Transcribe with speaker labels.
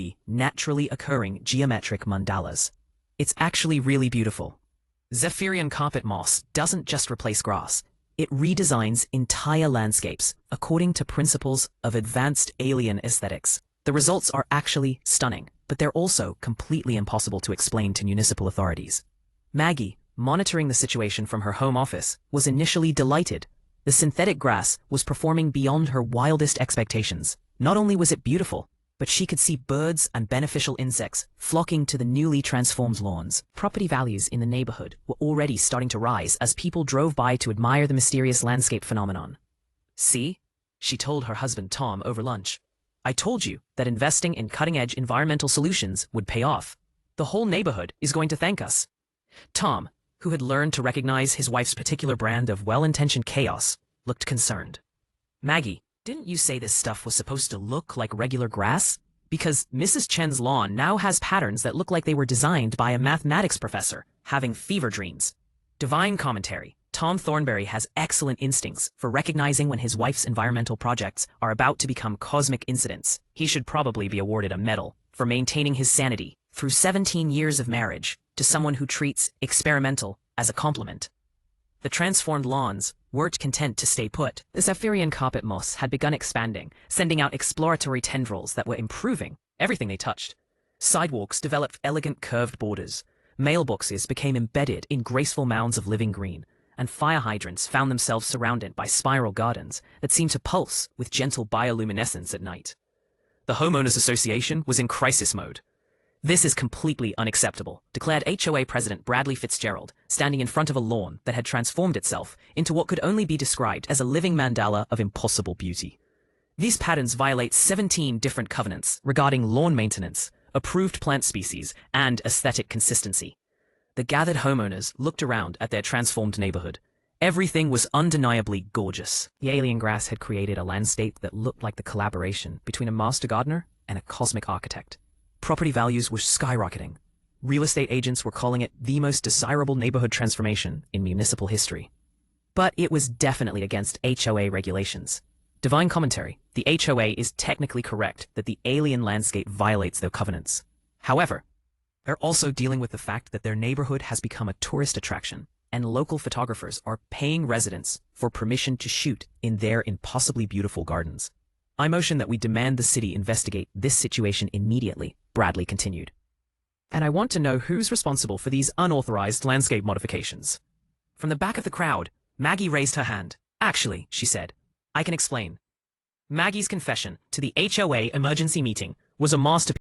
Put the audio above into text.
Speaker 1: the naturally occurring geometric mandalas. It's actually really beautiful. Zephyrian carpet moss doesn't just replace grass. It redesigns entire landscapes according to principles of advanced alien aesthetics. The results are actually stunning, but they're also completely impossible to explain to municipal authorities. Maggie, monitoring the situation from her home office, was initially delighted. The synthetic grass was performing beyond her wildest expectations. Not only was it beautiful, but she could see birds and beneficial insects flocking to the newly transformed lawns. Property values in the neighborhood were already starting to rise as people drove by to admire the mysterious landscape phenomenon. "See?" she told her husband Tom over lunch. "I told you that investing in cutting-edge environmental solutions would pay off. The whole neighborhood is going to thank us." Tom, who had learned to recognize his wife's particular brand of well-intentioned chaos, looked concerned. "Maggie, didn't you say this stuff was supposed to look like regular grass? Because Mrs. Chen's lawn now has patterns that look like they were designed by a mathematics professor having fever dreams." Divine commentary. Tom Thornberry has excellent instincts for recognizing when his wife's environmental projects are about to become cosmic incidents. He should probably be awarded a medal for maintaining his sanity through 17 years of marriage to someone who treats experimental as a compliment. The transformed lawns weren't content to stay put. The Zephyrian carpet moss had begun expanding, sending out exploratory tendrils that were improving everything they touched. Sidewalks developed elegant curved borders. Mailboxes became embedded in graceful mounds of living green, and fire hydrants found themselves surrounded by spiral gardens that seemed to pulse with gentle bioluminescence at night. The Homeowners Association was in crisis mode. "This is completely unacceptable," declared HOA President Bradley Fitzgerald, standing in front of a lawn that had transformed itself into what could only be described as a living mandala of impossible beauty. "These patterns violate 17 different covenants regarding lawn maintenance, approved plant species, and aesthetic consistency." The gathered homeowners looked around at their transformed neighborhood. Everything was undeniably gorgeous. The alien grass had created a landscape that looked like the collaboration between a master gardener and a cosmic architect. Property values were skyrocketing. Real estate agents were calling it the most desirable neighborhood transformation in municipal history. But it was definitely against HOA regulations. Divine commentary. The HOA is technically correct that the alien landscape violates their covenants. However, they're also dealing with the fact that their neighborhood has become a tourist attraction, and local photographers are paying residents for permission to shoot in their impossibly beautiful gardens. "I motion that we demand the city investigate this situation immediately," Bradley continued. "And I want to know who's responsible for these unauthorized landscape modifications." From the back of the crowd, Maggie raised her hand. "Actually," she said, "I can explain." Maggie's confession to the HOA emergency meeting was a masterpiece.